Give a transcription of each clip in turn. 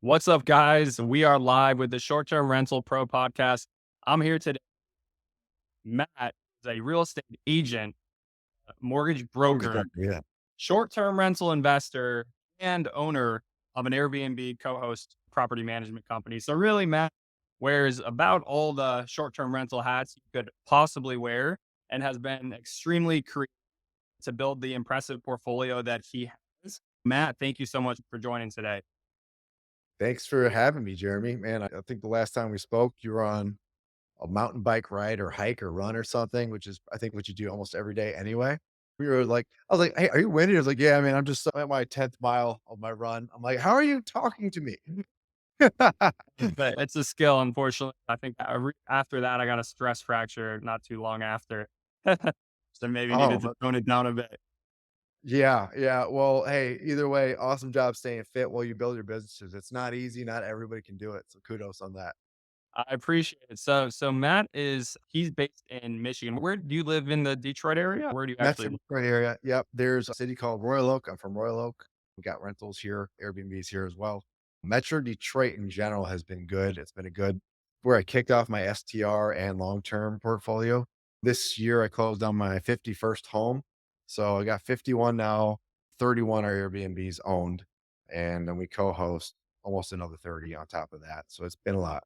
What's up, guys? We are live with the Short Term Rental Pro podcast. I'm here today. Matt is a real estate agent, mortgage Mortgage broker, broker, yeah. short term rental investor, and owner of an Airbnb co host property management company. So, really, Matt wears about all the short term rental hats you could possibly wear and has been extremely creative to build the impressive portfolio that he has. Matt, thank you so much for joining today. Thanks for having me, Jeremy. Man, I think the last time we spoke, you were on a mountain bike ride or hike or run or something, which is, I think, what you do almost every day anyway. We were like, I was like, "Hey, are you winning?" I was like, "Yeah, man, I'm just at my 10th mile of my run." I'm like, "How are you talking to me?" But it's a skill, unfortunately. I think after that, I got a stress fracture not too long after. So maybe needed to Oh, tone it down a bit. yeah, yeah. Well, hey, either way, awesome job staying fit while you build your businesses. It's not easy. Not everybody can do it. So kudos on that. I appreciate it. So Matt he's based in Michigan. Where do you live in the Detroit area? Where do you actually Metro live? Detroit area. Yep. There's a city called Royal Oak. I'm from Royal Oak. We got rentals here, Airbnbs here as well. Metro Detroit in general has been good. It's been a good where I kicked off my STR and long-term portfolio. This year I closed on my 51st home. So I got 51 now, 31 are Airbnbs owned, and then we co-host almost another 30 on top of that. So it's been a lot.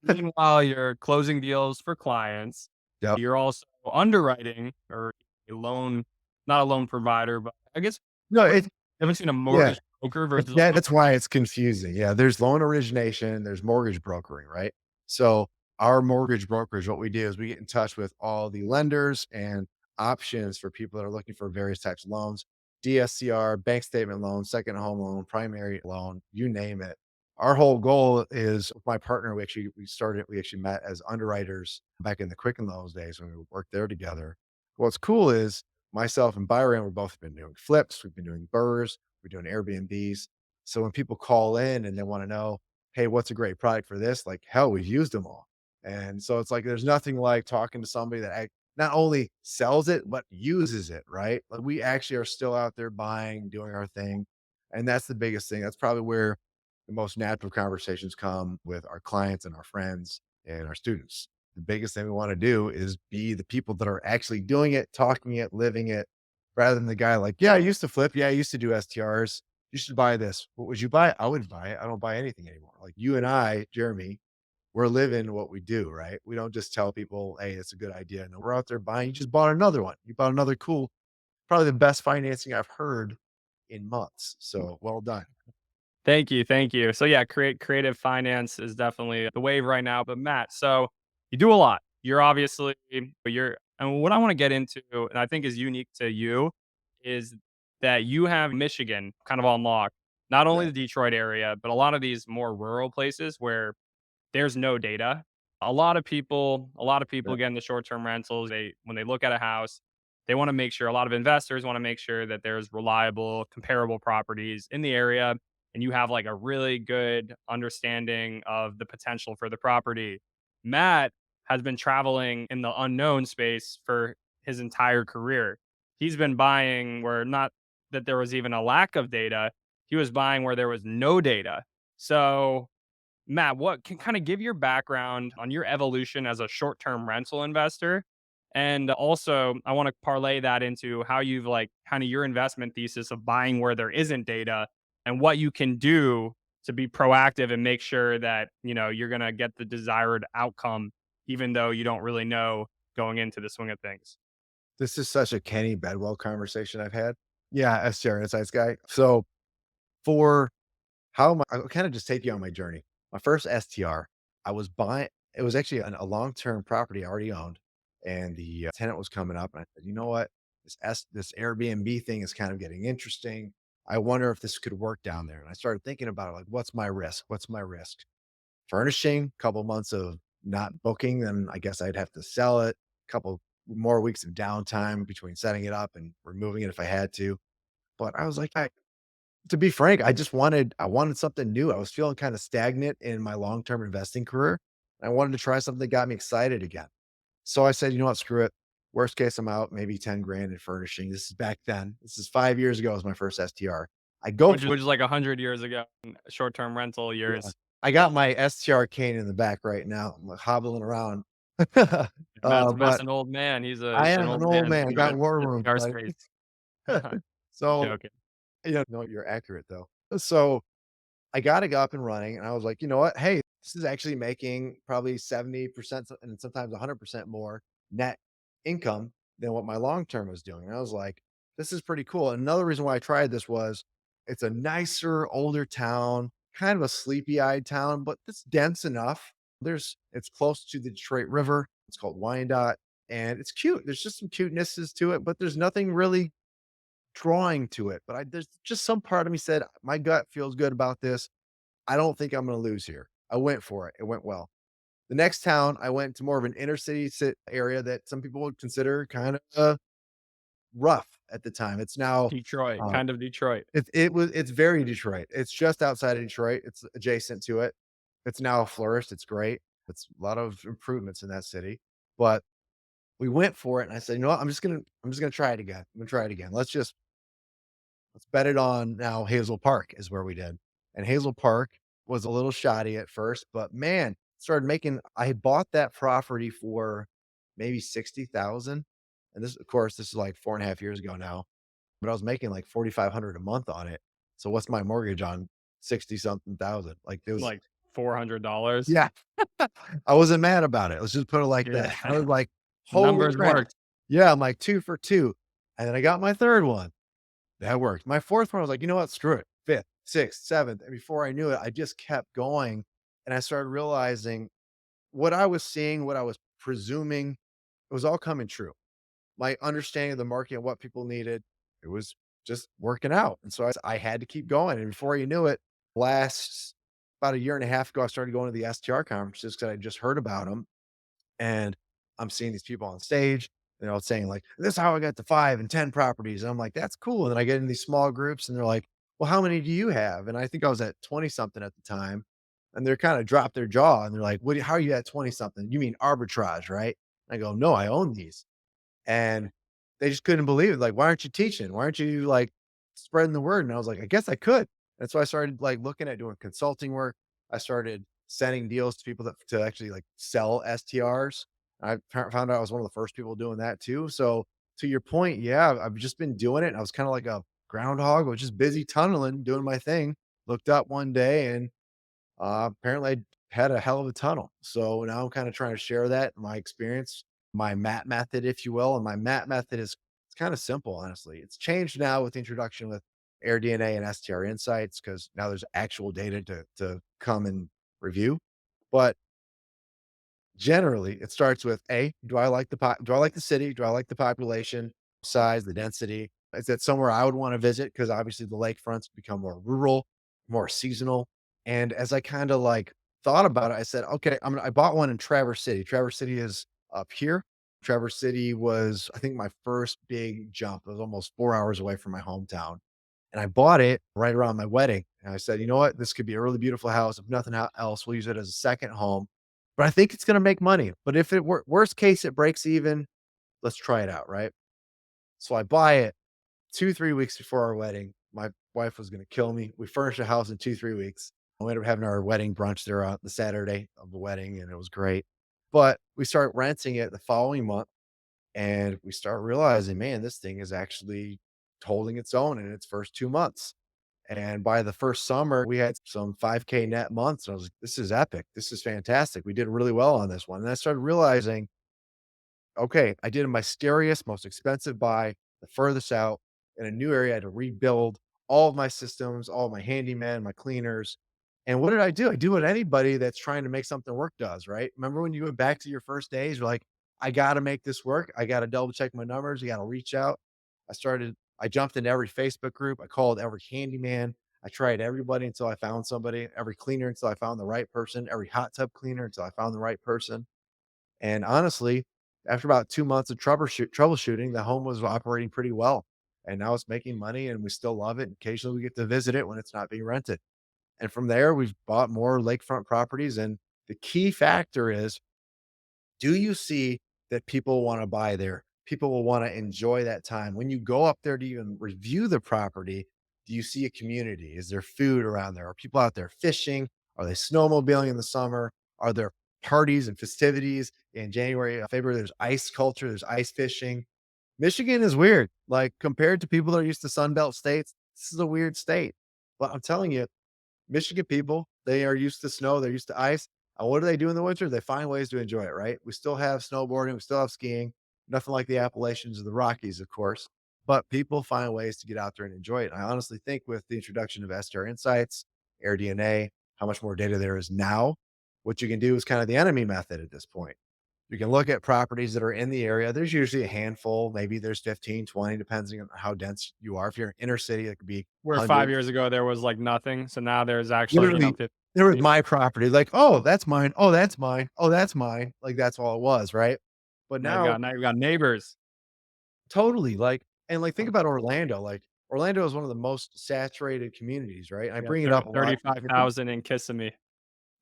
Meanwhile, you're closing deals for clients. Yep. You're also underwriting or a loan, not a loan provider, but I guess No, what it haven't seen a yeah. mortgage broker It's versus a that loan. that's why it's confusing. Yeah, there's loan origination, there's mortgage brokering, right? So, our mortgage brokers, what we do is we get in touch with all the lenders and options for people that are looking for various types of loans, DSCR, bank statement loan, second home loan, primary loan, you name it. Our whole goal is with my partner, we actually met as underwriters back in the Quicken Loans days when we worked there together. What's cool is myself and Byron, we've both been doing flips, we've been doing burrs, we're doing Airbnbs. So when people call in and they want to know, hey, what's a great product for this? Like, hell, we've used them all. And so it's like there's nothing like talking to somebody that not only sells it, but uses it, right? Like we actually are still out there buying, doing our thing. And that's the biggest thing. That's probably where the most natural conversations come with our clients and our friends and our students. The biggest thing we want to do is be the people that are actually doing it, talking it, living it, rather than the guy like, yeah, I used to flip. Yeah, I used to do STRs. You should buy this. What would you buy? I would buy it. I don't buy anything anymore. Like you and I, Jeremy, we're living what we do, right? We don't just tell people, hey, it's a good idea. No, we're out there buying. You just bought another one. You bought another cool, probably the best financing I've heard in months. So well done. Thank you, thank you. So yeah, creative finance is definitely the wave right now. But Matt, so you do a lot. You're obviously you're and what I want to get into, and I think is unique to you, is that you have Michigan kind of on lock. Not only Yeah. the Detroit area, but a lot of these more rural places where there's no data. A lot of people Yeah. get into short-term rentals. They when they look at a house, they want to make sure a lot of investors want to make sure that there's reliable, comparable properties in the area and you have like a really good understanding of the potential for the property. Matt has been traveling in the unknown space for his entire career. He's been buying where not that there was even a lack of data, he was buying where there was no data. So Matt, what can kind of give your background on your evolution as a short-term rental investor? And also, I want to parlay that into how you've like kind of your investment thesis of buying where there isn't data and what you can do to be proactive and make sure that, you're going to get the desired outcome even though you don't really know going into the swing of things. This is such a Kenny Bedwell conversation I've had. Yeah, STR Insights guy. So for I'll kind of just take you on my journey. My first STR, I was buying it was actually a long-term property I already owned, and the tenant was coming up, and I said, "You know what? This Airbnb thing is kind of getting interesting. I wonder if this could work down there." And I started thinking about it, like, what's my risk? What's my risk? Furnishing, couple months of not booking, then I guess I'd have to sell it. Couple more weeks of downtime between setting it up and removing it if I had to. But I was like, to be frank, I wanted something new. I was feeling kind of stagnant in my long-term investing career. I wanted to try something that got me excited again. So I said, you know what, screw it. Worst case, I'm out maybe 10 grand in furnishing. This is back then. This is 5 years ago was my first STR. I go for Which is like 100 years ago, short-term rental yeah. years. I got my STR cane in the back right now. I'm, like, hobbling around. Matt's But an old man. I He's an am an old old man man. I thinking about got war room, STR buddy. space. So, Joking. yeah, no, you're accurate though. So I got it up and running, and I was like, you know what? Hey, this is actually making probably 70% and sometimes 100% more net income than what my long term was doing. And I was like, this is pretty cool. And another reason why I tried this was it's a nicer, older town, kind of a sleepy eyed town, but it's dense enough. It's close to the Detroit River. It's called Wyandotte, and it's cute. There's just some cutenesses to it, but there's nothing really drawing to it. But there's just some part of me said, my gut feels good about this. I don't think I'm gonna lose here. I went for it. It went well. The next town, I went to more of an inner city area that some people would consider kind of rough at the time. It's now, Detroit, uh, kind of Detroit. it's very Detroit. It's just outside of Detroit. It's adjacent to it. It's now flourished. It's great. It's a lot of improvements in that city. But we went for it, and I said, you know what? I'm just gonna try it again. I'm gonna try it again. Let's bet it on now Hazel Park is where we did. And Hazel Park was a little shoddy at first, but man, started making I had bought that property for maybe 60,000. And this, of course, this is like 4.5 years ago now, but I was making like 4,500 a month on it. So what's my mortgage on 60 something thousand? Like it was, Like $400. yeah, I wasn't mad about it. Let's just put it like Yeah. that. I was like, holy Numbers crap. worked. Yeah, I'm like two for two. And then I got my third one. That worked. My 4th one, I was like, "You know what? Screw it." 5th, 6th, 7th, and before I knew it, I just kept going, and I started realizing what I was seeing, what I was presuming, it was all coming true. My understanding of the market and what people needed, it was just working out, and so I had to keep going, and before you knew it, last about a year and a half ago, I started going to the STR conferences because I just heard about them. And I'm seeing these people on stage, saying like, "This is how I got to 5 and 10 properties." And I'm like, "That's cool." And then I get in these small groups and they're like, "Well, how many do you have?" And I think I was at 20 something at the time. And they're kind of dropped their jaw and they're like, how are you at 20 something? You mean arbitrage, right? I go, "No, I own these." And they just couldn't believe it. Like, "Why aren't you teaching? Why aren't you like spreading the word?" And I was like, "I guess I could." And so I started like looking at doing consulting work. I started sending deals to people that to actually like sell STRs. Found out I was one of the first people doing that too. So to your point, yeah, I've just been doing it. And I was kind of like a groundhog. I was just busy tunneling, doing my thing. Looked up one day and apparently I had a hell of a tunnel. So now I'm kind of trying to share that, my experience, my MAT method, if you will. And my MAT method is it's kind of simple, honestly. It's changed now with the introduction with AirDNA and STR insights because now there's actual data to come and review. But generally, it starts with A, do I like the city? Do I like the population size, the density? Is it somewhere I would want to visit? Because obviously the lakefronts become more rural, more seasonal. And as I kind of like thought about it, I said, okay, I bought one in Traverse City. Traverse City is up here. Traverse City was, I think, my first big jump. It was almost 4 hours away from my hometown. And I bought it right around my wedding. And I said, you know what? This could be a really beautiful house. If nothing else, we'll use it as a second home. But I think it's going to make money. But if worst case, it breaks even, let's try it out. Right. So I buy it 2, 3 weeks before our wedding. My wife was going to kill me. We furnished a house in 2, 3 weeks. We ended up having our wedding brunch there on the Saturday of the wedding, and it was great. But we start renting it the following month, and we start realizing, man, this thing is actually holding its own in its first 2 months. And by the first summer, we had some 5K net months. And I was like, this is epic. This is fantastic. We did really well on this one. And I started realizing, okay, I did my scariest, most expensive buy, the furthest out in a new area. I had to rebuild all of my systems, all of my handyman, my cleaners. And what did I do? I do what anybody that's trying to make something work does, right? Remember when you went back to your first days, you're like, I got to make this work. I got to double check my numbers. I got to reach out. I jumped into every Facebook group. I called every handyman. I tried everybody until I found somebody, every cleaner until I found the right person, every hot tub cleaner until I found the right person. And honestly, after about 2 months of troubleshooting, the home was operating pretty well. And now it's making money and we still love it. Occasionally we get to visit it when it's not being rented. And from there, we've bought more lakefront properties. And the key factor is, do you see that people want to buy there? People will want to enjoy that time. When you go up there to even review the property, Do you see a community? Is there food around there? Are people out there fishing? Are they snowmobiling in the summer? Are there parties and festivities in January, February? There's ice culture, there's ice fishing. Michigan is weird. Like compared to people that are used to Sunbelt states, this is a weird state. But I'm telling you, Michigan people, they are used to snow, they're used to ice. And what do they do in the winter? They find ways to enjoy it, right? We still have snowboarding, we still have skiing, nothing like the Appalachians or the Rockies, of course. But people find ways to get out there and enjoy it. I honestly think with the introduction of SDR Insights, AirDNA, how much more data there is now, what you can do is kind of the enemy method at this point. You can look at properties that are in the area. There's usually a handful, maybe there's 15, 20, depending on how dense you are. If you're in inner city, it could be Where 5 hundreds. years ago there was, like, nothing, so now there's actually, Literally, 50. there was my property, like, "Oh, that's mine. Oh, that's mine. Oh, that's mine." Like, that's all it was, right? But now Now you've got neighbors. totally, like and, like, think Oh, about Orlando, like, Orlando is one of the most saturated communities, right? I yeah, bring it up a lot because 35,000 in Kissimmee.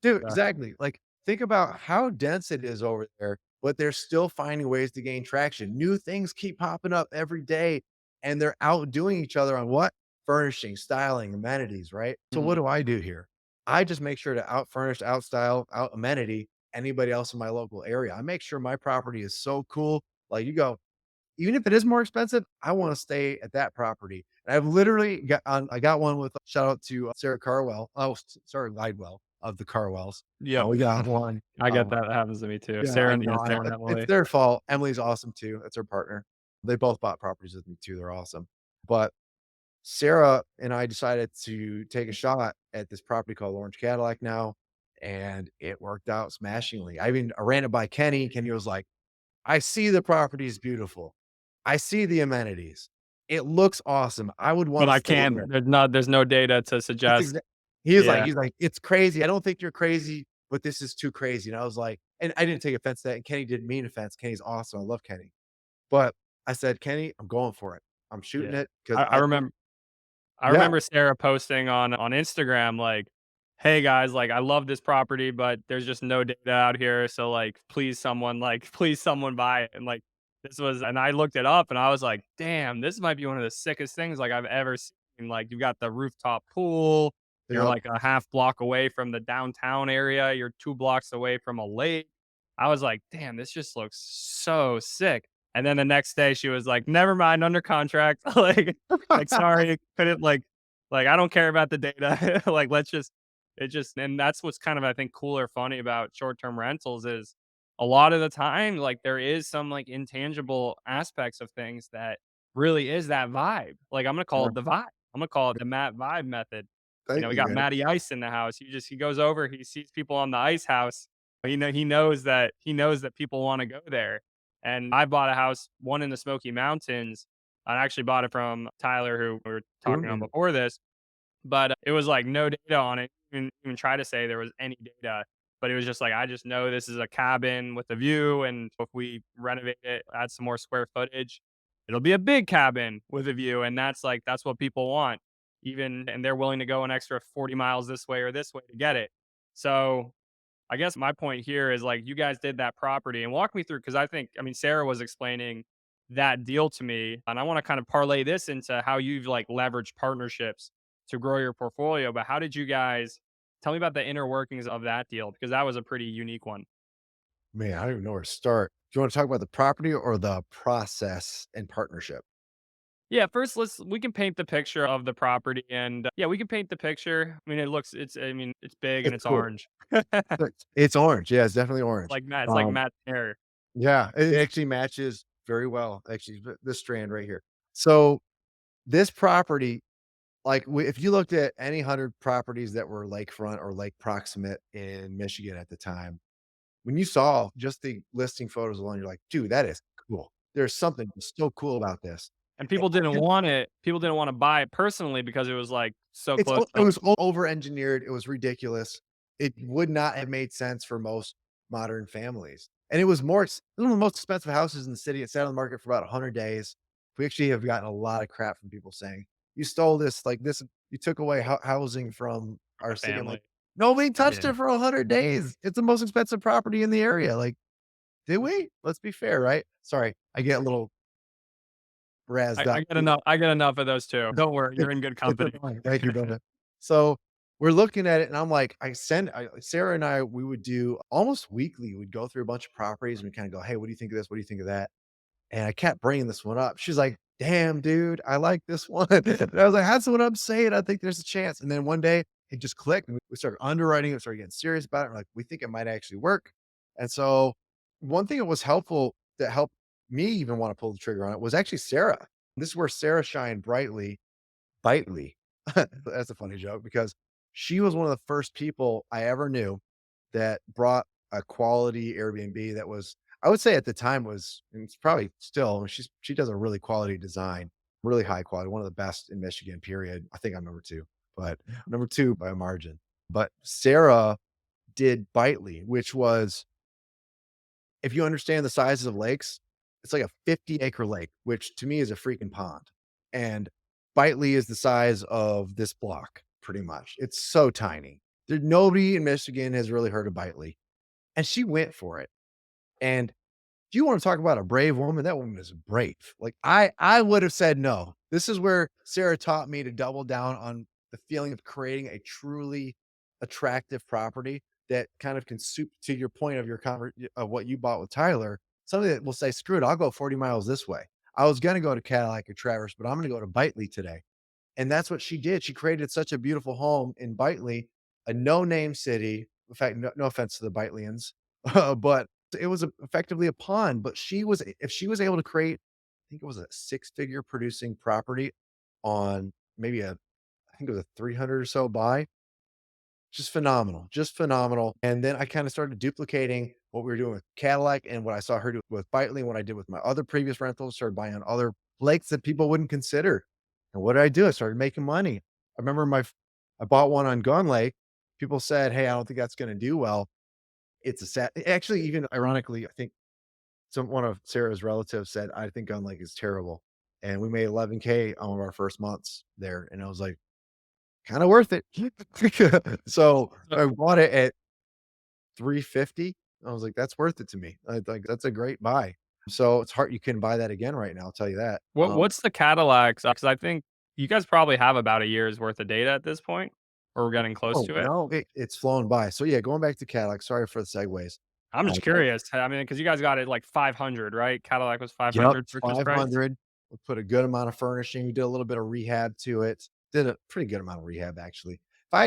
dude, Yeah. exactly, like, think about how dense it is over there, but they're still finding ways to gain traction. New things keep popping up every day, and they're outdoing each other on what? Furnishing, styling, amenities, right? So what Mhm. do I do here? I just make sure to out-furnish, out-style, out-amenity anybody else in my local area. I make sure my property is so cool, like, you go, even if it is more expensive, I wanna stay at that property. And I've literally got I got one with shout out to Sarah Carwell. Oh, sorry, Lidewell of the Carwells. Yep. We got one. I get Um, that, that happens to me too. yeah, I Sarah, know, yeah, I know. Sarah and It's Emily. their fault. Emily's awesome too. That's her partner. They both bought properties with me too. They're awesome. But Sarah and I decided to take a shot at this property called Orange Cadillac now, and it worked out smashingly. I ran it by Kenny. Kenny was like, I see the property is beautiful. I see the amenities. It looks awesome. I would But wanna I stay here. can't there's no data to It's suggest. exa Yeah, he's like, "It's crazy. I don't think you're crazy, but this is too crazy." And I was like and I didn't take offense to that, and Kenny didn't mean offense. Kenny's awesome. I love Kenny. But I said, "Kenny, I'm going for it. I'm shooting yeah. it because I I think." remember I Yeah, remember Sarah posting on Instagram like, "Hey guys, like I love this property, but there's just no data out here, so like please someone buy it." And like this was and I looked it up and I was like, "Damn, this might be one of the sickest things like I've ever seen." Like you've got the rooftop pool, you're yep. like a half block away from the downtown area, you're 2 blocks away from a lake. I was like, "Damn, this just looks so sick." And then the next day she was like, "Never mind, under contract." Like, sorry, couldn't like, I don't care about the data. Like, let's just it just and that's what's kind of, I think, cool or funny about short-term rentals is a lot of the time, like, there is some, like, intangible aspects of things that really is that vibe. Like, I'm gonna call Yeah. it the vibe. I'm gonna call it the Matt vibe method. You know, Thank we you, got man. Matty Ice in the house. He goes over, he sees people on the ice house. He knows that people wanna go there. And I bought a house, one in the Smoky Mountains. I actually bought it from Tyler, who we were talking on Mhm. before this, but it was like no data on it. Even try to say there was any data, but it was just like I just know this is a cabin with a view, and if we renovate it, add some more square footage, it'll be a big cabin with a view, and that's what people want. Even and they're willing to go an extra 40 miles this way to get it. So I guess my point here is like you guys did that property and walk me through because I mean Sarah was explaining that deal to me and I want to kind of parlay this into how you've like leveraged partnerships to grow your portfolio. But how did you guys tell me about the inner workings of that deal? Because that was a pretty unique one. Man, I don't even know where to start. Do you wanna talk about the property or the process and partnership? Yeah, first we can paint the picture of the property and yeah, we can paint the picture. I mean, it's big and It's it's cool. orange. It's orange. Yeah, it's definitely orange. It's like Matt's hair. Yeah, it actually matches very well, actually, this strand right here. So, this property, like, if you looked at any 100 properties that were lakefront or lake proximate in Michigan at the time, when you saw just the listing photos alone, you're like, "Dude, that is cool. There's something so cool about this." And A people didn't and want it. People didn't want to buy it personally because it was like so close it to was over engineered, it was ridiculous. It would not have made sense for most modern families, and it was one of the most expensive houses in the city. It sat on the market for about 100 days. We actually have gotten a lot of crap from people saying, "You stole this, like, this you took away housing from our a city." I'm like, family. "Nobody touched Yeah. it for 100 days. It's the most expensive property in the area." Like, did we? Let's be fair, right? Sorry, I get a little razzed I up. get enough. I get enough of those too. Don't worry, you're in good It's company. annoying. Thank you, brother. So we're looking at it, and I'm like, Sarah and I, we would do almost weekly. We'd go through a bunch of properties and we kind of go, "Hey, what do you think of this? What do you think of that?" And I kept bringing this one up. She's like, "Damn, dude, I like this one." And I was like, "That's what I'm saying. I think there's a chance." And then one day it just clicked, and we started underwriting it, started getting serious about it. We're like, we think it might actually work. And so one thing that was helpful that helped me even want to pull the trigger on it was actually Sarah. This is where Sarah shined brightly. That's a funny joke because she was one of the first people I ever knew that brought a quality Airbnb that was, I would say at the time was, and it's probably still, she does a really quality design, really high quality, one of the best in Michigan, period. I think I'm number 2, but number 2 by a margin. But Sarah did Bitely, which was, if you understand the sizes of lakes, it's like a 50-acre lake, which to me is a freaking pond. And Bitely is the size of this block, pretty much. It's so tiny. There nobody in Michigan has really heard of Bitely, and she went for it. And do you want to talk about a brave woman? That woman is brave. Like I would have said no. This is where Sarah taught me to double down on the feeling of creating a truly attractive property that kind of can suit to your point of of what you bought with Tyler. Somebody that will say, "Screw it, I'll go 40 miles this way. I was going to go to Cadillac or Traverse, but I'm going to go to Bitely today." And that's what she did. She created such a beautiful home in Bitely, a no-name city. In fact, no offense to the Bitelians, but it was effectively a pond. But if she was able to create, I think it was a six-figure producing property on maybe I think it was a 300 or so buy, just phenomenal, just phenomenal. And then I kind of started duplicating what we were doing with Cadillac and what I saw her do with Bitely and what I did with my other previous rentals, started buying on other lakes that people wouldn't consider. And what did I do? I started making money. I remember I bought one on Gun Lake. People said, "Hey, I don't think that's going to do well." It's a sad, actually, even ironically, I think one of Sarah's relatives said, "I think Gun Lake is terrible." And we made 11K on one of our first months there. And I was like, kind of worth it. So So, I bought it at 350. I was like, "That's worth it to me." I like, that's a great buy. So it's hard, you couldn't buy that again right now, I'll tell you that. what's the Cadillacs? Because I think you guys probably have about a year's worth of data at this point, or we're getting close Oh, to it. no, it's flown by. So, yeah, going back to Cadillac, sorry for the segues. I'm Uh, just curious. I mean, because you guys got it like 500, right? Cadillac was yep, 500 purchase price. 500. We put a good amount of furnishing, we did a little bit of rehab to it. Did a pretty good amount of rehab, actually. If I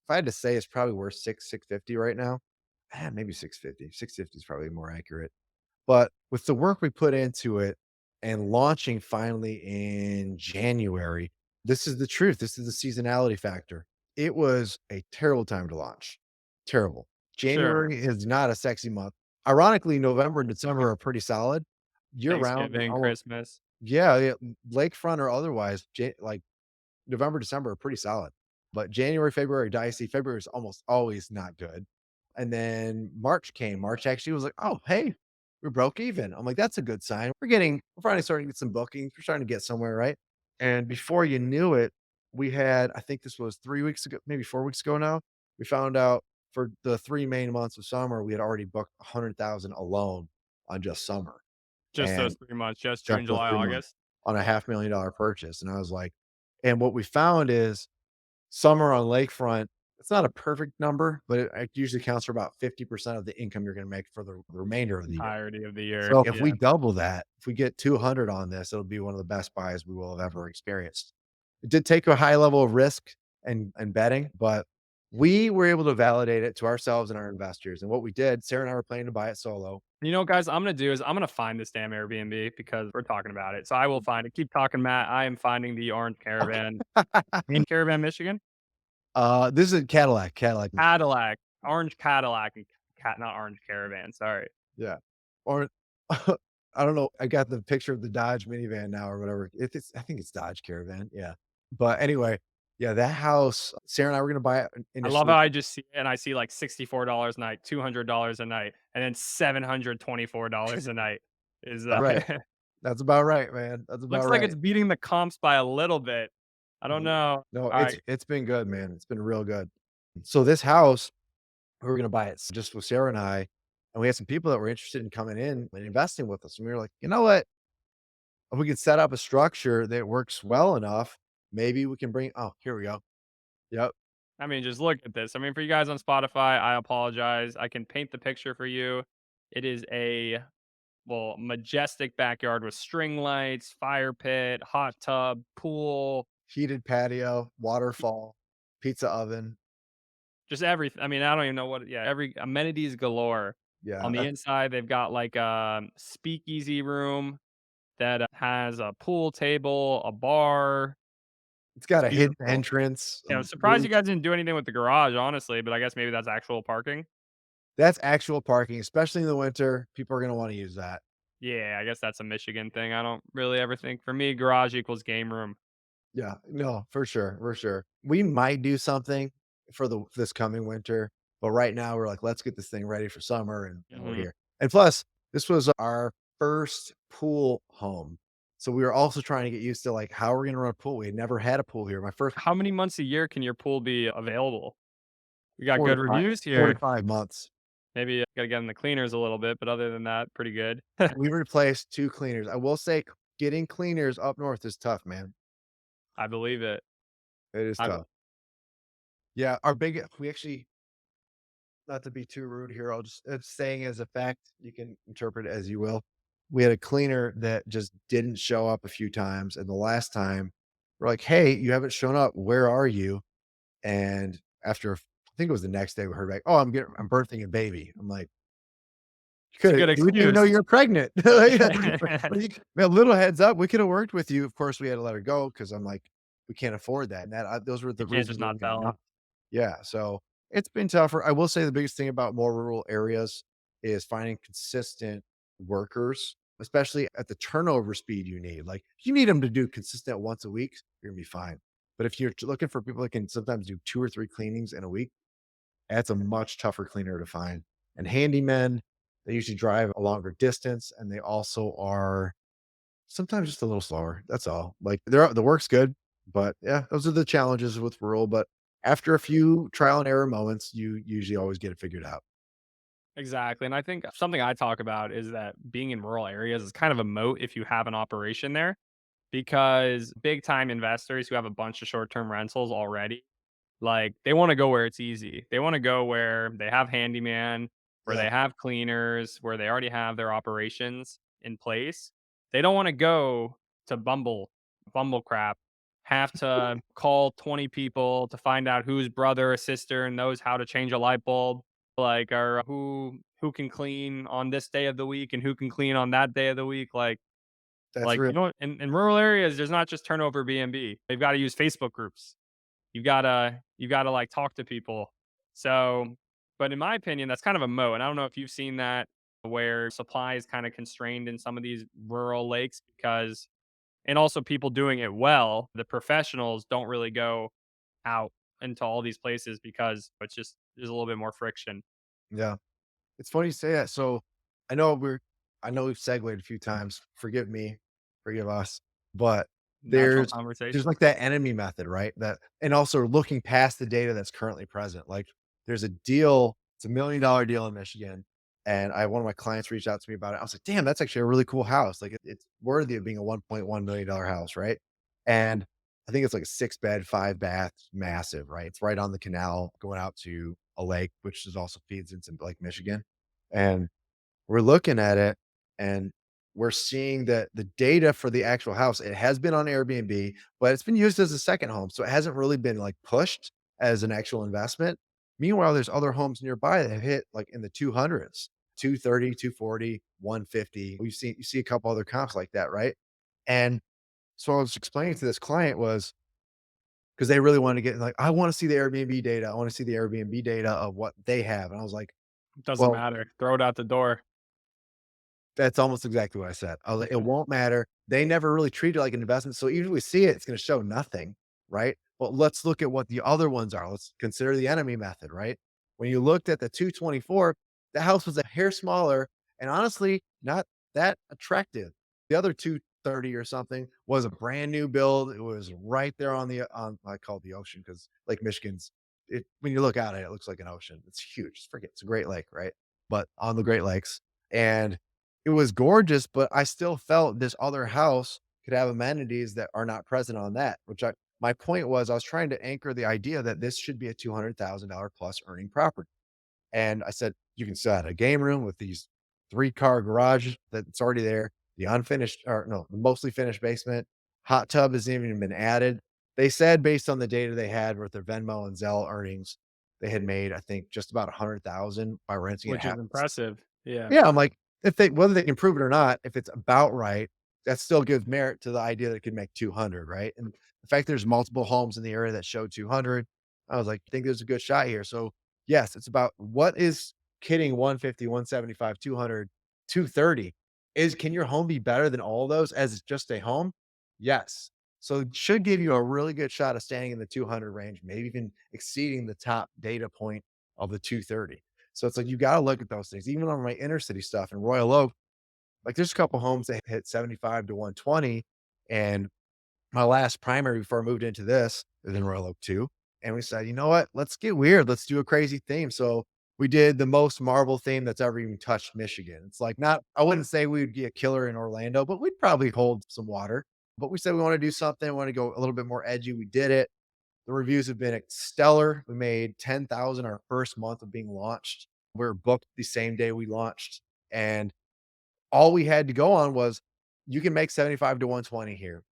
had to say it's probably worth 650 right now, maybe 650. 650 is probably more accurate. But with the work we put into it and launching finally in January, this is the truth. This is the seasonality factor. It was a terrible time to launch. Terrible. Sure. January is not a sexy month. Ironically, November and December are pretty solid year round. Thanksgiving, Christmas. Yeah, yeah, lakefront or otherwise, like November, December are pretty solid, but January, February, dicey. February is almost always not good. And then March came. March actually was like, "Oh, hey, we broke even." I'm like, "That's a good sign. We're finally starting to get some bookings. We're starting to get somewhere, right?" And before you knew it, we had, I think this was 3 weeks ago, maybe 4 weeks ago now, we found out for the 3 main months of summer, we had already booked 100,000 alone on just summer. Just those And 3 months, just just June, those July, 3 months August. on a $500,000 purchase, and I was like, and what we found is summer on lakefront, it's not a perfect number, but it usually counts for about 50% of the income you're gonna make for the remainder of the year. Entirety of the year. So if we Yeah. double that, if we get 200 on this, it'll be one of the best buys we will have ever experienced. It did take a high level of risk and betting, but we were able to validate it to ourselves and our investors, and what we did, Sarah and I were planning to buy it solo. You know, guys, I'm gonna do is I'm gonna find this damn Airbnb because we're talking about it. So I will find it. Keep talking, Matt. I am finding the Orange Caravan in Caravan, Michigan. This is Cadillac, Michigan. Cadillac, Orange Cadillac, and not Orange Caravan. Sorry. Yeah. Or I don't know, I got the picture of the Dodge minivan now or whatever. It's, I think it's Dodge Caravan, yeah. But anyway, yeah, that house, Sarah and I were gonna buy it I love how initially. I just see it and I see like $64 a night, $200 a night, and then $724 a night is Right. That's about right, man. That's about looks like right. it's beating the comps by a little bit. I don't Mhm. know. No, All right. it's been good, man. It's been real good. So this house, we were gonna buy it just with Sarah and I, and we had some people that were interested in coming in and investing with us, and we were like, "You know what? if we could set up a structure that works well enough, maybe we can bring oh, here we go. Yep. I mean, just look at this. I mean, for you guys on Spotify, I apologize. I can paint the picture for you. It is a, well, majestic backyard with string lights, fire pit, hot tub, pool, Heated patio, waterfall, pizza oven. just everything. I mean, I don't even know what, yeah, every amenities galore. On Yeah, the inside, they've got like a speakeasy room that has a pool table, a bar. it's got It's a hidden beautiful. entrance, Yeah, I'm surprised roof. you guys didn't do anything with the garage, honestly, but I guess maybe that's actual parking. That's actual parking, especially in the winter. People are gonna wanna use that. Yeah, I guess that's a Michigan thing. I don't really ever think, for me, garage equals game room. Yeah, no, for sure, for sure. We might do something for this coming winter, but right now we're like, let's get this thing ready for summer and we're Mhm. here. And plus, this was our first pool home. So we were also trying to get used to like how we're gonna run a pool. We had never had a pool here. My first How many months a year can your pool be available? We got 4 to good 5 reviews 4 to here. 5 months. Maybe gotta get in the cleaners a little bit, but other than that, pretty good. We replaced 2 cleaners. I will say getting cleaners up north is tough, man. I believe it. It is I tough. Yeah, our big we actually not to be too rude here, I'll just it's saying as a fact, you can interpret it as you will. We had a cleaner that just didn't show up a few times, and the last time, we're like, "Hey, you haven't shown up. Where are you?" And after I think it was the next day, we heard back, "Oh, I'm birthing a baby." I'm like, "You It's a coulda good we didn't even know excuse. you were pregnant." A little heads up, we coulda worked with you. Of course, we had to let her go because 'cause I'm like, "We can't afford that." And those were You the can't just reasons not we got tell. out. Yeah, so it's been tougher. I will say the biggest thing about more rural areas is finding consistent workers, especially at the turnover speed you need. Like, if you need them to do consistent once a week, you're gonna be fine. But if you're looking for people that can sometimes do 2 or 3 cleanings in a week, that's a much tougher cleaner to find. And handymen, they usually drive a longer distance and they also are sometimes just a little slower, that's all. Like, the work's good, but yeah, those are the challenges with rural, but after a few trial and error moments, you usually always get it figured out. Exactly, and I think something I talk about is that being in rural areas is kind of a moat if you have an operation there, because big time investors who have a bunch of short-term rentals already, like, they wanna go where it's easy. They wanna go where they have handyman, where Yeah, they have cleaners, where they already have their operations in place. They don't wanna go to Bumble crap, have to call 20 people to find out whose brother or sister knows how to change a light bulb, like, or who can clean on this day of the week and who can clean on that day of the week, that's real. you know what? In rural areas, there's not just turnover B&B. They've gotta use Facebook groups. You gotta, like, talk to people. So, but in my opinion, that's kind of a moat, and I don't know if you've seen that where supply is kinda constrained in some of these rural lakes because, and also people doing it well, the professionals don't really go out into all these places because it's just there's a little bit more friction. Yeah. It's funny you say that. So I know we're I know we've segued a few times. Forgive me, forgive us. But Natural there's conversation. like that enemy method, right? That and also looking past the data that's currently present. Like there's a deal, it's $1 million deal in Michigan. And I one of my clients reached out to me about it. I was like, damn, that's actually a really cool house. Like it's worthy of being a $1.1 million house, right? And I think it's like a 6 bed, 5 bath, massive, right? It's right on the canal going out to a lake, which is also feeds into Lake Michigan. And we're looking at it and we're seeing that the data for the actual house, it has been on Airbnb, but it's been used as a second home. So it hasn't really been like pushed as an actual investment. Meanwhile, there's other homes nearby that have hit like in the 200s, 230, 240, 150. You see a couple other comps like that, right? And so I was explaining to this client was because they really wanted to get like, I want to see the Airbnb data. I want to see the Airbnb data of what they have. And I was like, Doesn't well, matter. Throw it out the door. that's almost exactly what I said. I was like, "It won't matter." They never really treat it like an investment, so even if we see it, it's gonna show nothing, right? But let's look at what the other ones are. Let's consider the enemy method, right? When you looked at the 224, the house was a hair smaller and honestly not that attractive. The other 230 or something was a brand new build. It was right there on I call it the ocean because Lake Michigan's it when you look at it, it looks like an ocean. It's huge. It's a great lake, right? But on the Great Lakes. And it was gorgeous, but I still felt this other house could have amenities that are not present on that, which I my point was I was trying to anchor the idea that this should be a $200,000 plus earning property. And I said, you can set a game room with these 3-car garage that's already there, the unfinished or no, the mostly finished basement, hot tub hasn't even been added. They said based on the data they had with their Venmo and Zelle earnings, they had made, I think, just about 100,000 by renting it which is half. impressive. Yeah. Yeah, I'm like, if they whether they can prove it or not, if it's about right, that still gives merit to the idea that it could make 200, right? And the fact there's multiple homes in the area that show 200, I was like, I think there's a good shot here. So, yes, it's about what is kidding 150, 175, 200, 230. Is can your home be better than all those as just a home? Yes. So it should give you a really good shot of staying in the 200 range, maybe even exceeding the top data point of the 230. So it's like you gotta look at those things. Even on my inner city stuff in Royal Oak, like there's a couple homes that hit 75 to 120. And my last primary before I moved into this is in Royal Oak too. And we said, you know what? Let's get weird. Let's do a crazy theme. So we did the most marble theme that's ever even touched Michigan. It's like not, I wouldn't say we would be a killer in Orlando, but we'd probably hold some water. But we said we want to do something, we want to go a little bit more edgy. We did it. The reviews have been stellar. We made 10,000 our first month of being launched. We were booked the same day we launched, and all we had to go on was, "You can make 75 to 120 here.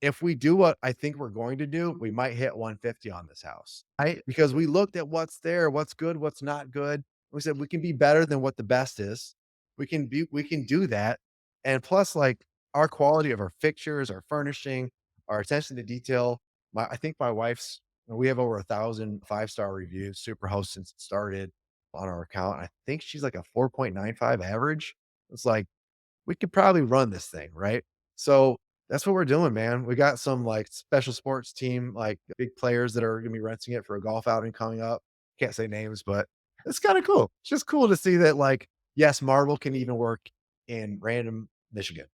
If we do what I think we're going to do, we might hit 150 on this house." Right? Because we looked at what's there, what's good, what's not good. We said, "We can be better than what the best is. We can do that." And plus, like, our quality of our fixtures, our furnishing, our attention to detail. I think my wife's we have over 1,000 5-star reviews, Superhost since it started on our account. I think she's like a 4.95 average. It's like, we could probably run this thing, right? So that's what we're doing, man. We got some like special sports team, like big players that are gonna be renting it for a golf outing coming up. Can't say names, but it's kind of cool. It's just cool to see that, like, yes, Marvel can even work in random Michigan.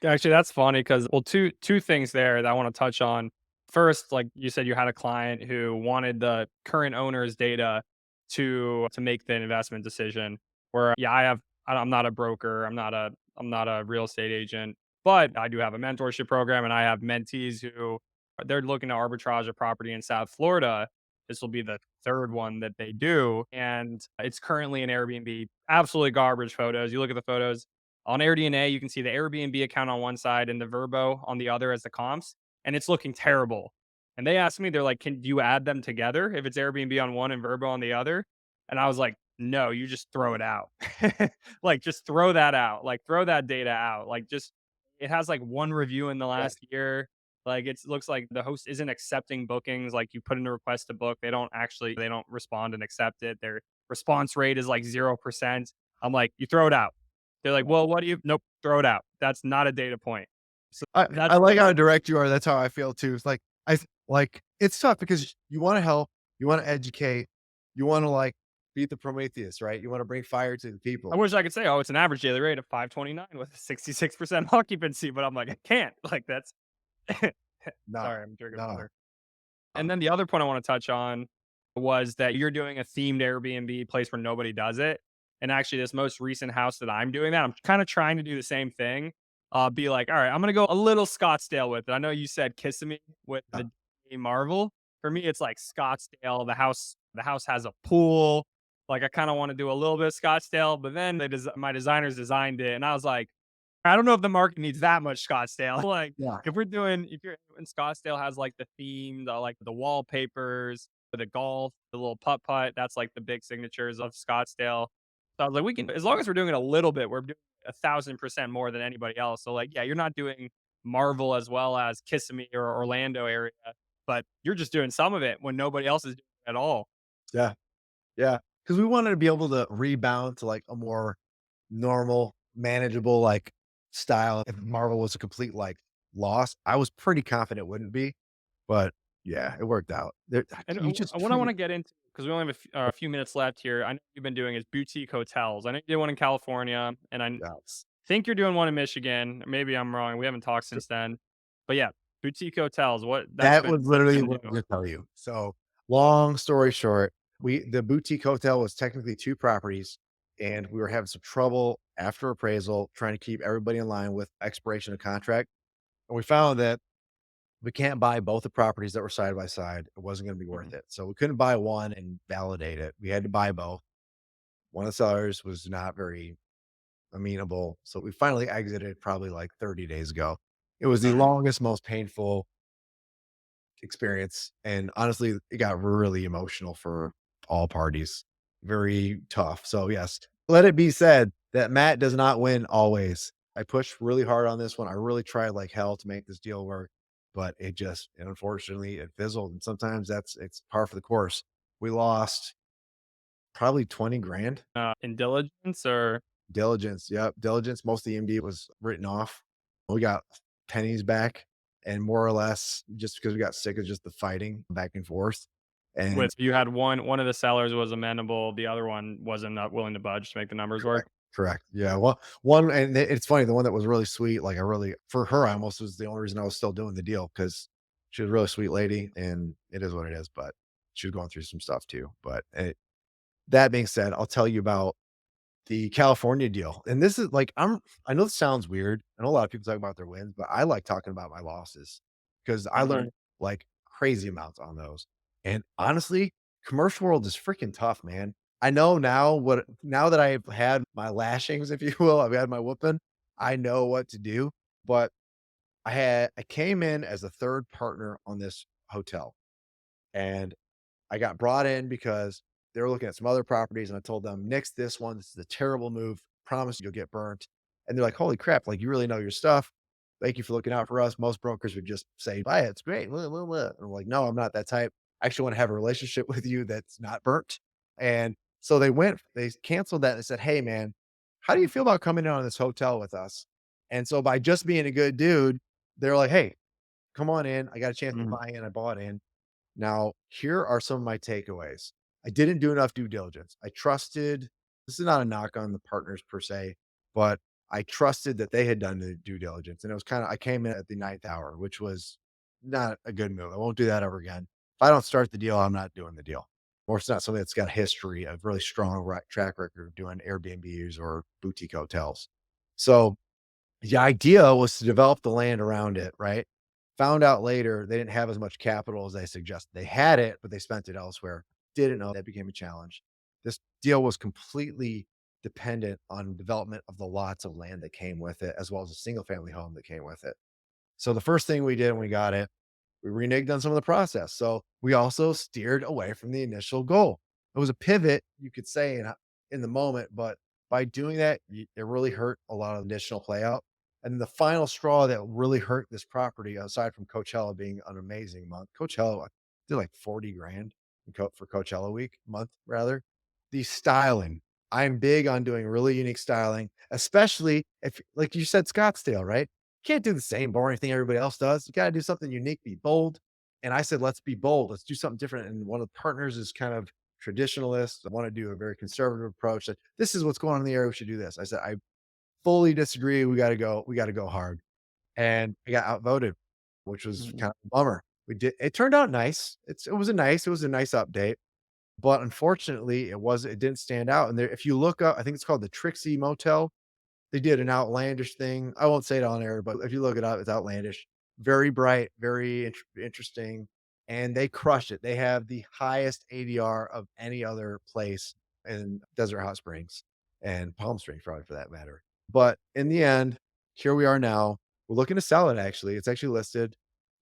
Actually, that's funny because well, two things there that I want to touch on. First, like you said, you had a client who wanted the current owner's data to make the investment decision. Where yeah, I'm not a broker, I'm not a real estate agent, but I do have a mentorship program, and I have mentees who they're looking to arbitrage a property in South Florida. This will be the third one that they do, and it's currently an Airbnb. Absolutely garbage photos. You look at the photos on AirDNA, you can see the Airbnb account on one side and the Verbo on the other as the comps, and it's looking terrible. And they asked me, they're like, "Can you add them together if it's Airbnb on one and Verbo on the other?" And I was like, "No, you just throw it out. Like, just throw that out. Like, throw that data out. Like, just it has like one review in the Yeah. last year. Like, it looks like the host isn't accepting bookings. Like, you put in a request to book, they don't respond and accept it. Their response rate is like 0%. I'm like, you throw it out. They're like, "Well, what do you" "Nope, throw it out. That's not a data point." So I that's like how direct you are. That's how I feel too. It's like like it's tough because you want to help, you want to educate, you want to like beat the Prometheus, right? You want to bring fire to the I people. wish I could say, "Oh, it's an average daily rate of 529 with a 66% occupancy," but I'm like, I can't. Like, that's No, sorry, I'm drinking no. water. And then the other point I wanna touch on was that you're doing a themed Airbnb place where nobody does it. And actually, this most recent house that I'm doing that, I'm kinda trying to do the same thing. Be like, "All right, I'm gonna go a little Scottsdale with it." I know you said Kissimmee with Uh, the Marvel. For me, it's like Scottsdale. The house has a pool. Like, I kinda wanna do a little bit of Scottsdale, but then my designers designed it, and I was like, I don't know if the market needs that much Scottsdale. Like, yeah. if you're in Scottsdale has like the theme, like the wallpapers, the golf, the little putt putt. That's like the big signatures of Scottsdale. So I was like, we can, as long as we're doing it a little bit, we're doing 1,000% more than anybody else. So like, yeah, you're not doing Marvel as well as Kissimmee or Orlando area, but you're just doing some of it when nobody else is doing it at all. Yeah. Yeah. Because we wanted to be able to rebound to like a more normal, manageable like style. If Marvel was a complete like loss, I was pretty confident it wouldn't be. But yeah, it worked out. There, And you just what I want to get into, because we only have a few minutes left here. I know you've been doing is boutique hotels. I know you did one in California, and I yeah. think you're doing one in Michigan. Maybe I'm wrong. We haven't talked since then. But yeah, boutique hotels. What that's That been was literally fun to what I'm do. gonna tell you. So, long story short, we the boutique hotel was technically 2 properties. and we were having some trouble after appraisal trying to keep everybody in line with expiration of contract. And we found that we can't buy both the properties that were side by side. It wasn't going to be worth Mhm. it. So we couldn't buy one and validate it. We had to buy both. One of the sellers was not very amenable. So we finally exited probably like 30 days ago. It was the Alright. longest, most painful experience. And honestly, it got really emotional for all parties. Very tough. So, yes, let it be said that Matt does not win always. I pushed really hard on this one. I really tried like hell to make this deal work, but it just, unfortunately, it fizzled. And sometimes it's par for the course. We lost probably 20 grand. In diligence or Diligence, yep, diligence, most of the EMD was written off. We got pennies back, and more or less just because we got sick of just the fighting back and forth, and with you had one of the sellers was amenable, the other one wasn't not willing to budge to make the numbers work? correct, correct, yeah, well, one and it's funny, the one that was really sweet, like, I really for her, I almost was the only reason I was still doing the deal because she was a really sweet lady, and it is what it is, but she was going through some stuff too, but, that being said, I'll tell you about the California deal, and this is like, I know this sounds weird. I know a lot of people talk about their wins, but I like talking about my losses because I Mhm. learned, like, crazy amounts on those, and honestly, commercial world is freaking tough, man. I know now that I've had my lashings, if you will, I've had my whooping, I know what to do, but I came in as a 3rd partner on this hotel, and I got brought in because they were looking at some other properties, and I told them, "Nix this one. This is a terrible move. Promise you'll get burnt." And they're like, "Holy crap! Like you really know your stuff. Thank you for looking out for us." Most brokers would just say, "Buy it. It's great." Blah, blah, blah. And I'm like, "No, I'm not that type. I actually want to have a relationship with you that's not burnt." And so they canceled that and said, "Hey, man, how do you feel about coming in on this hotel with us?" And so by just being a good dude, they're like, "Hey, come on in. I got a chance to Mhm. buy in. I bought in." Now, here are some of my takeaways. I didn't do enough due diligence. I trusted this is not a knock on the partners per se, but I trusted that they had done the due diligence. And it was kind of I came in at the ninth hour, which was not a good move. I won't do that ever again. If I don't start the deal, I'm not doing the deal. Or it's not something that's got a history of really strong track record of doing Airbnbs or boutique hotels. So the idea was to develop the land around it, right? Found out later they didn't have as much capital as they suggested. They had it, but they spent it elsewhere. Didn't know that became a challenge. This deal was completely dependent on development of the lots of land that came with it, as well as a single family home that came with it. So the first thing we did when we got it, we reneged on some of the process. So we also steered away from the initial goal. It was a pivot, you could say, in the moment, but by doing that, it really hurt a lot of additional play out. And the final straw that really hurt this property, aside from Coachella being an amazing month, Coachella did like 40 grand for Coachella week, month rather. The styling. I'm big on doing really unique styling, especially if, like you said, Scottsdale, right? Can't do the same boring thing everybody else does. You gotta do something unique, be bold. And I said, let's be bold. Let's do something different. And one of the partners is kind of traditionalist. I want to do a very conservative approach. That this is what's going on in the area. We should do this. I said, I fully disagree. We got to go hard. And I got outvoted, which was Mhm. kind of a bummer. It turned out nice. It was a nice update. But unfortunately, it didn't stand out. And there, if you look up, I think it's called the Trixie Motel. They did an outlandish thing. I won't say it on air, but if you look it up, it's outlandish. Very bright, very interesting, and they crushed it. They have the highest ADR of any other place in Desert Hot Springs and Palm Springs, probably for that matter. But in the end, here we are now. We're looking to sell it actually. It's actually listed.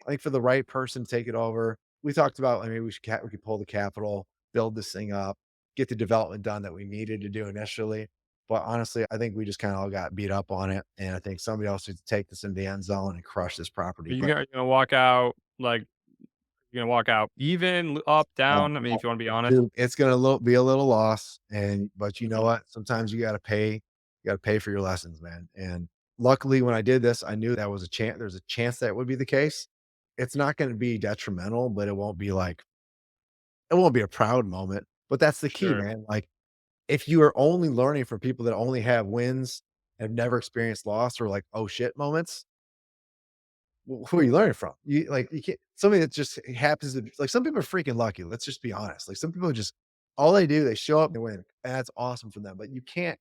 I think for the right person to take it over. We talked about, I mean, we could pull the capital, build this thing up, get the development done that we needed to do initially. But honestly, I think we just kinda all got beat up on it, and I think somebody else needs to take this in the end zone and crush this property, but Are you gonna walk out, like, you're gonna walk out even, up, uh, down? I mean, if you wanna be honest. dude, it's gonna be a little loss, and but you know Mhm. what? Sometimes you gotta pay for your lessons, man, and luckily, when I did this, I knew that was there's a chance that would be the case. It's not gonna be detrimental, but it won't be a proud moment, but that's the key, Sure. man, like, if you are only learning from people that only have wins, have never experienced loss or, like, "Oh, shit" moments, who are you learning from? You can't somebody that just happens to be like, some people are freaking lucky, let's just be honest. Like, some people are just All they do, they show up and win, and that's awesome for them, but you can't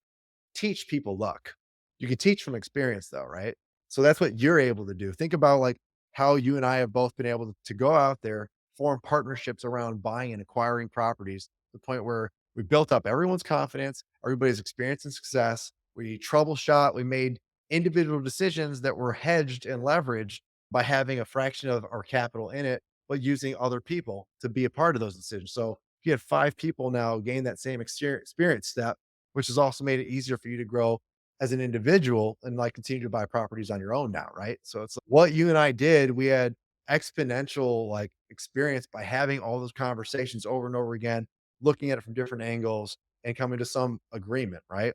teach people luck. You can teach from experience though, right? So that's what you're able to do. Think about like how you and I have both been able to go out there, form partnerships around buying and acquiring properties to the point where we built up everyone's confidence, everybody's experience and success. We troubleshot, we made individual decisions that were hedged and leveraged by having a fraction of our capital in it, but using other people to be a part of those decisions. So if you had 5 people now gain that same experience step, which has also made it easier for you to grow as an individual and like continue to buy properties on your own now, right? So it's like what you and I did, we had exponential like experience by having all those conversations over and over again, looking at it from different angles and coming to some agreement, right?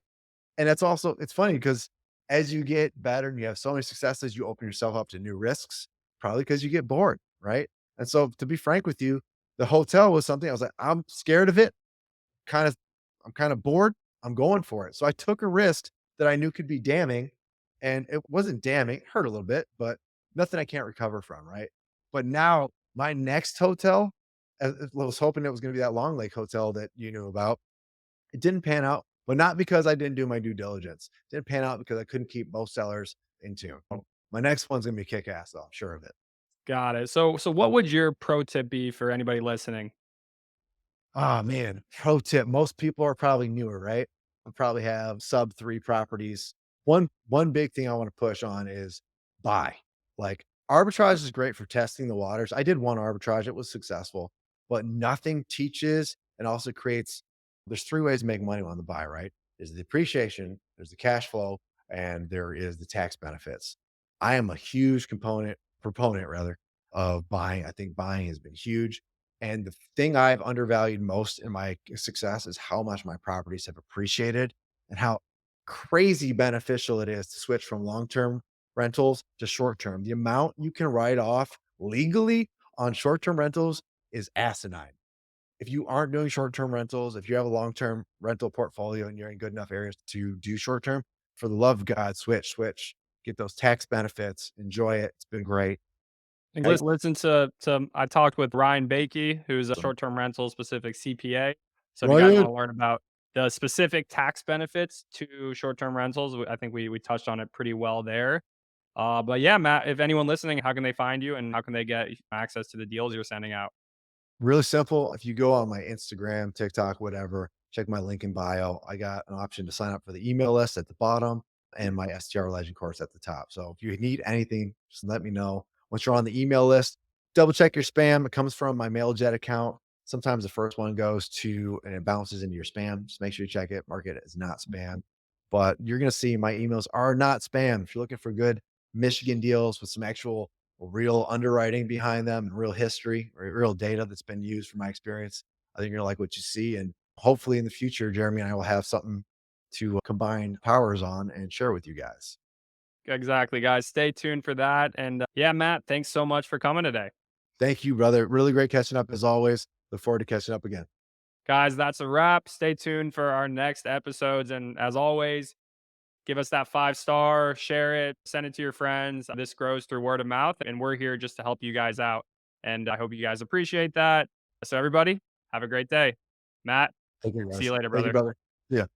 And that's also it's funny because as you get better and you have so many successes, you open yourself up to new risks, probably because you get bored, right? And so to be frank with you, the hotel was something I was like, I'm scared of it kind of I'm kind of bored. I'm going for it. So I took a risk that I knew could be damning, and it wasn't damning. It hurt a little bit, but nothing I can't recover from, right? But now my next hotel, I was hoping it was going to be that Long Lake hotel that you knew about. It didn't pan out, but not because I didn't do my due diligence. It didn't pan out because I couldn't keep most sellers in tune. My next one's going to be kick ass, though. I'm sure of it. Got it. So what would your pro tip be for anybody listening? Ah, man. Pro tip, most people are probably newer, right? I probably have sub 3 properties. One big thing I wanna push on is buy. Like, arbitrage is great for testing the waters. I did one arbitrage, it was successful, but nothing teaches and also creates there's 3 ways to make money on the buy, right? There's the appreciation, there's the cash flow, and there is the tax benefits. I am a huge proponent rather, of buying. I think buying has been huge. And the thing I've undervalued most in my success is how much my properties have appreciated and how crazy beneficial it is to switch from long-term rentals to short-term. The amount you can write off legally on short-term rentals is asinine. If you aren't doing short-term rentals, if you have a long-term rental portfolio and you're in good enough areas to do short-term, for the love of God, switch, get those tax benefits, enjoy it. It's been great. And Right? listen to I talked with Ryan Bakey, who's a short-term rental specific CPA. So if you guys Right. wanna learn about the specific tax benefits to short-term rentals, I think we touched on it pretty well there. But yeah, Matt, if anyone listening, how can they find you and how can they get access to the deals you're sending out? Really simple. If you go on my Instagram, TikTok, whatever, check my link in bio. I got an option to sign up for the email list at the bottom and my STR Legend course at the top. So if you need anything, just let me know. Once you're on the email list, double check your spam. It comes from my MailJet account. Sometimes the first one goes to and it bounces into your spam. Just make sure you check it, mark it as not spam. But you're going to see my emails are not spam. If you're looking for good Michigan deals with some actual real underwriting behind them and real history or real data that's been used from my experience. I think you're gonna like what you see. And hopefully in the future, Jeremy and I will have something to combine powers on and share with you guys. Exactly, guys. Stay tuned for that. And yeah, Matt, thanks so much for coming today. Thank you, brother. Really great catching up as always. Look forward to catching up again. Guys, that's a wrap. Stay tuned for our next episodes. And as always, give us that 5 star, share it, send it to your friends. This grows through word of mouth, and we're here just to help you guys out. And I hope you guys appreciate that. So, everybody, have a great day. Matt, Thank you, see guys. you later, Thank you, brother. brother. Yeah.